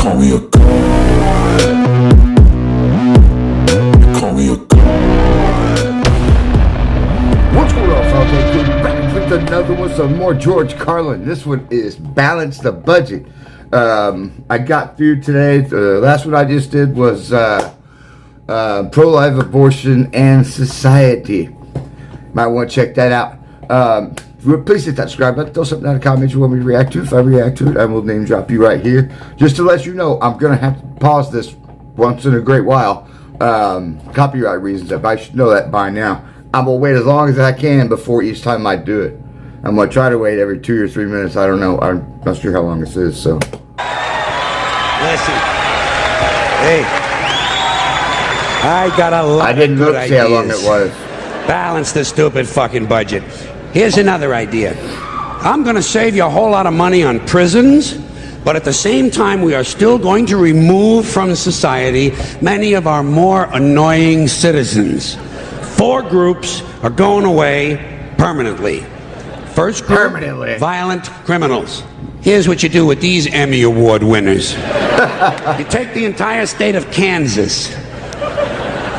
call me a god. You call me a god. What's going on, folks? We're back with another one. Some more George Carlin. This one is Balance the Budget. I got through today. The last one I just did was pro-life abortion and society. Might want to check that out. Please hit that subscribe button. Throw something down in the comments you want me to react to. If I react to it, I will name drop you right here. Just to let you know, I'm going to have to pause this once in a great while. Copyright reasons. I should know that by now. I'm going to wait as long as I can before each time I do it. I'm going to try to wait every 2 or 3 minutes. I don't know. I'm not sure how long this is, so. Listen. Hey. I got a lot I didn't of good look to see how long it ideas. was. Balance the stupid fucking budget. Here's another idea. I'm going to save you a whole lot of money on prisons, but at the same time, we are still going to remove from society many of our more annoying citizens. 4 groups are going away permanently. First group, Permanently. Violent criminals. Here's what you do with these Emmy Award winners. You take the entire state of Kansas.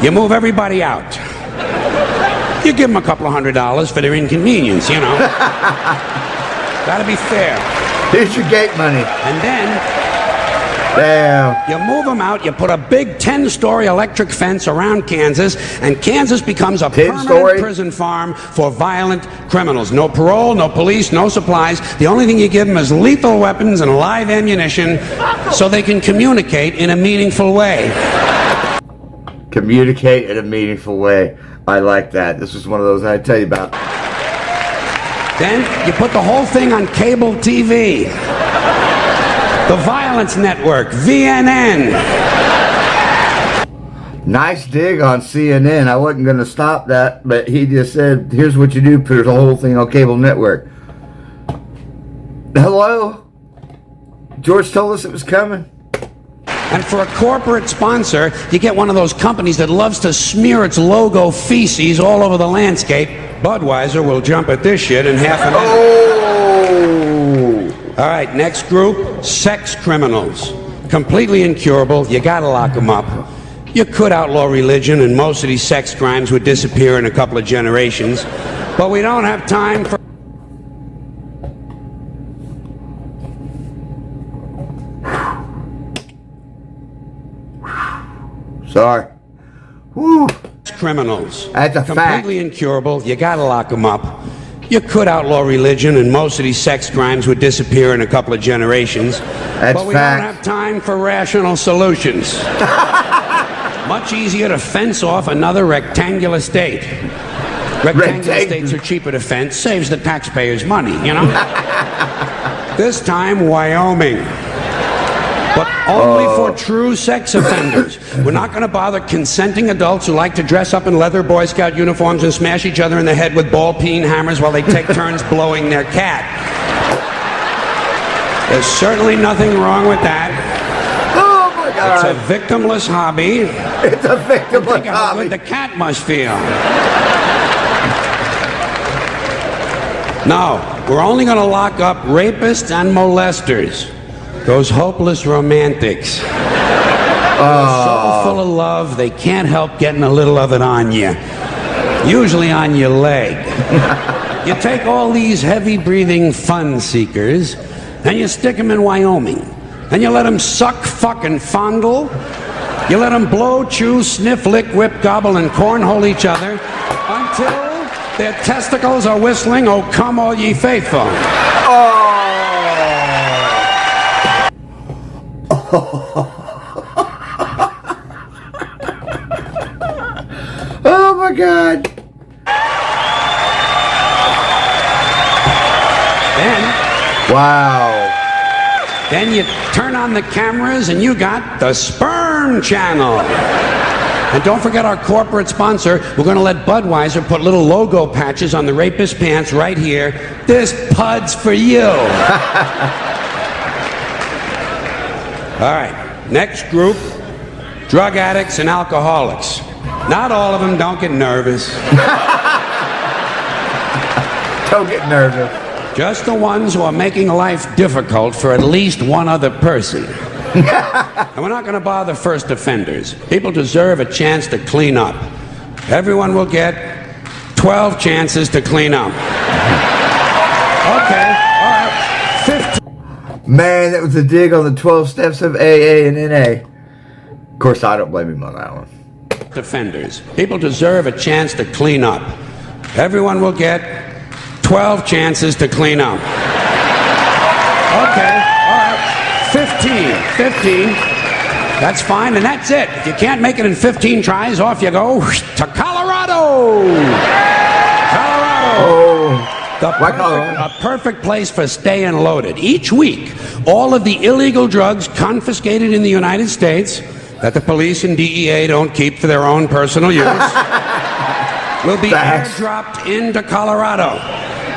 You move everybody out. You give them a couple of $100 for their inconvenience, you know. Gotta be fair. Here's your gate money. And then Damn. you move them out, you put a big 10-story electric fence around Kansas, and Kansas becomes a 10-story? permanent prison farm for violent criminals. No parole, no police, no supplies. The only thing you give them is lethal weapons and live ammunition so they can communicate in a meaningful way. Communicate in a meaningful way. I like that. This is one of those I tell you about. Then you put the whole thing on cable TV. The Violence Network, VNN. Nice dig on CNN. I wasn't going to stop that, but he just said, here's what you do, put the whole thing on cable network. Hello? George told us it was coming. And for a corporate sponsor, you get one of those companies that loves to smear its logo feces all over the landscape. Budweiser will jump at this shit in half an hour. Oh! All right, next group, sex criminals. Completely incurable. You gotta lock them up. You could outlaw religion, and most of these sex crimes would disappear in a couple of generations. But we don't have time for... Sorry. Woo! criminals. That's a fact. Completely incurable. You gotta lock them up. You could outlaw religion, and most of these sex crimes would disappear in a couple of generations. That's but we fact. don't have time for rational solutions. Much easier to fence off another rectangular state. Rectangular states are cheaper to fence, saves the taxpayers money, you know? This time, Wyoming. But only for true sex offenders. We're not going to bother consenting adults who like to dress up in leather Boy Scout uniforms and smash each other in the head with ball-peen hammers while they take turns blowing their cat. There's certainly nothing wrong with that. Oh my God! It's a victimless hobby. It's a victimless Think how hobby. good the cat must feel. No, we're only going to lock up rapists and molesters. Those hopeless romantics. They're so full of love, they can't help getting a little of it on you. Usually on your leg. You take all these heavy-breathing fun seekers, and you stick them in Wyoming. And you let them suck, fuck, and fondle. You let them blow, chew, sniff, lick, whip, gobble, and cornhole each other until their testicles are whistling, "Oh, come all ye faithful." Oh my God! Then, Wow! then you turn on the cameras and you got the Sperm Channel. And don't forget our corporate sponsor. We're going to let Budweiser put little logo patches on the rapist pants right here. This pud's for you. All right, next group, drug addicts and alcoholics. Not all of them, don't get nervous. Don't get nervous. Just the ones who are making life difficult for at least one other person. And we're not going to bother first offenders. People deserve a chance to clean up. Everyone will get 12 chances to clean up. Okay, all right. 15. Man, that was a dig on the 12 steps of AA and NA. Of course, I don't blame him on that one. Offenders. People deserve a chance to clean up. Everyone will get 12 chances to clean up. Okay, all right. 15. That's fine, and that's it. If you can't make it in 15 tries, off you go to Colorado. Oh. A perfect place for staying loaded. Each week, all of the illegal drugs confiscated in the United States that the police and DEA don't keep for their own personal use will be airdropped into Colorado.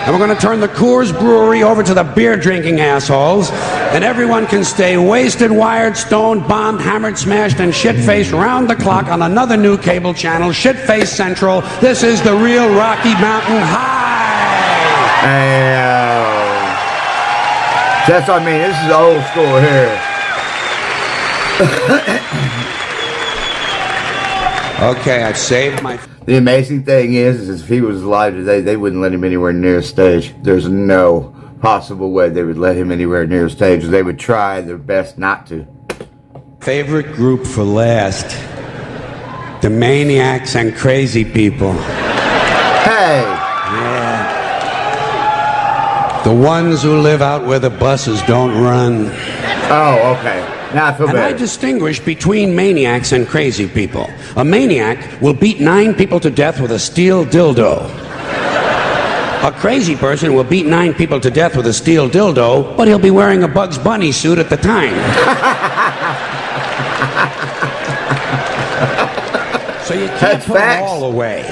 And we're going to turn the Coors Brewery over to the beer-drinking assholes, and everyone can stay wasted, wired, stoned, bombed, hammered, smashed, and shit-faced round the clock on another new cable channel, Shit-Face Central. This is the real Rocky Mountain High. That's what I mean. This is old school here. Okay, I've saved my... The amazing thing is if he was alive today, they wouldn't let him anywhere near a stage. There's no possible way they would let him anywhere near a stage. They would try their best not to. Favorite group for last. The Maniacs and Crazy People. Hey! Yeah. The ones who live out where the buses don't run. Oh, okay. Now I feel better. And I distinguish between maniacs and crazy people. A maniac will beat 9 people to death with a steel dildo. A crazy person will beat 9 people to death with a steel dildo, but he'll be wearing a Bugs Bunny suit at the time. So you can't put them all away.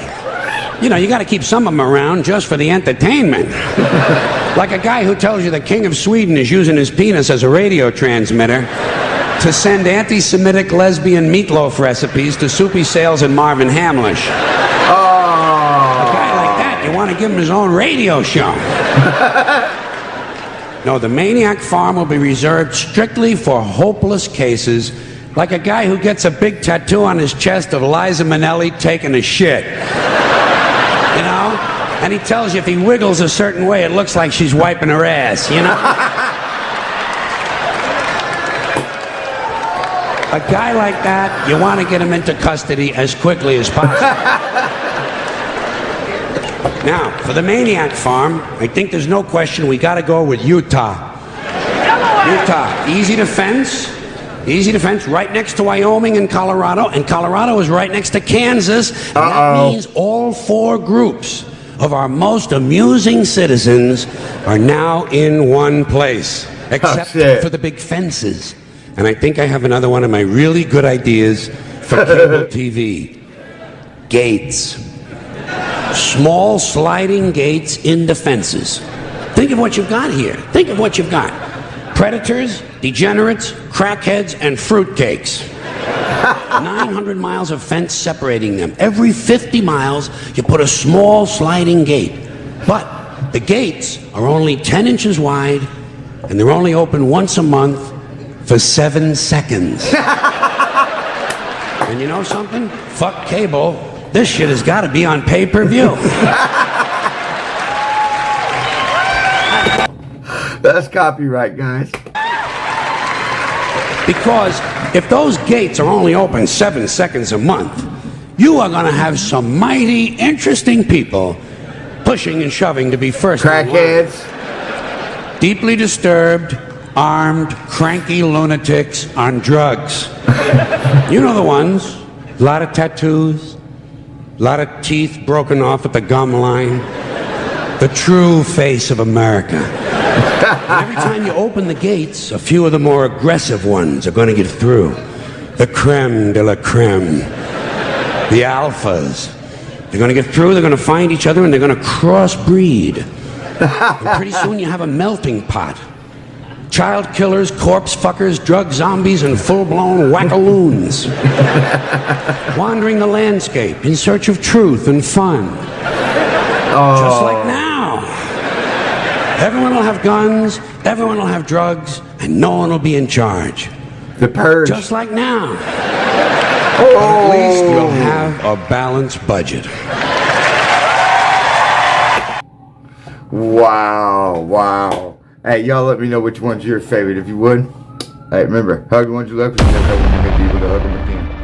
You know, you got to keep some of them around just for the entertainment. Like a guy who tells you the King of Sweden is using his penis as a radio transmitter to send anti-Semitic lesbian meatloaf recipes to Soupy Sales and Marvin Hamlish. Oh. A guy like that, you want to give him his own radio show. No, the Maniac Farm will be reserved strictly for hopeless cases, like a guy who gets a big tattoo on his chest of Liza Minnelli taking a shit. You know? And he tells you if he wiggles a certain way, it looks like she's wiping her ass, you know? A guy like that, you want to get him into custody as quickly as possible. Now, for the Maniac Farm, I think there's no question we got to go with Utah. Utah, easy to fence. Easy to fence, right next to Wyoming and Colorado is right next to Kansas. And that means all 4 groups of our most amusing citizens are now in one place, except for the big fences. And I think I have another one of my really good ideas for cable TV. Gates. Small sliding gates in the fences. Think of what you've got here. Think of what you've got. Predators, degenerates, crackheads, and fruitcakes. 900 miles of fence separating them. Every 50 miles, you put a small sliding gate. But the gates are only 10 inches wide, and they're only open once a month for 7 seconds. And you know something? Fuck cable. This shit has got to be on pay-per-view. That's copyright, guys. Because if those gates are only open 7 seconds a month, you are going to have some mighty interesting people pushing and shoving to be first. Crackheads. Deeply disturbed, armed, cranky lunatics on drugs. You know the ones. A lot of tattoos, a lot of teeth broken off at the gum line. The true face of America. And every time you open the gates, a few of the more aggressive ones are going to get through. The creme de la creme. The alphas. They're going to get through, they're going to find each other, and they're going to crossbreed. And pretty soon you have a melting pot. Child killers, corpse fuckers, drug zombies, and full-blown wackaloons. Wandering the landscape in search of truth and fun. Just like now. Everyone will have guns, everyone will have drugs, and no one will be in charge. The Purge. Just like now. Oh. At least you'll have a balanced budget. Wow, wow. Hey, y'all let me know which one's your favorite if you would. Hey, remember, hug the ones you love because you never know when you may be able to hug them again.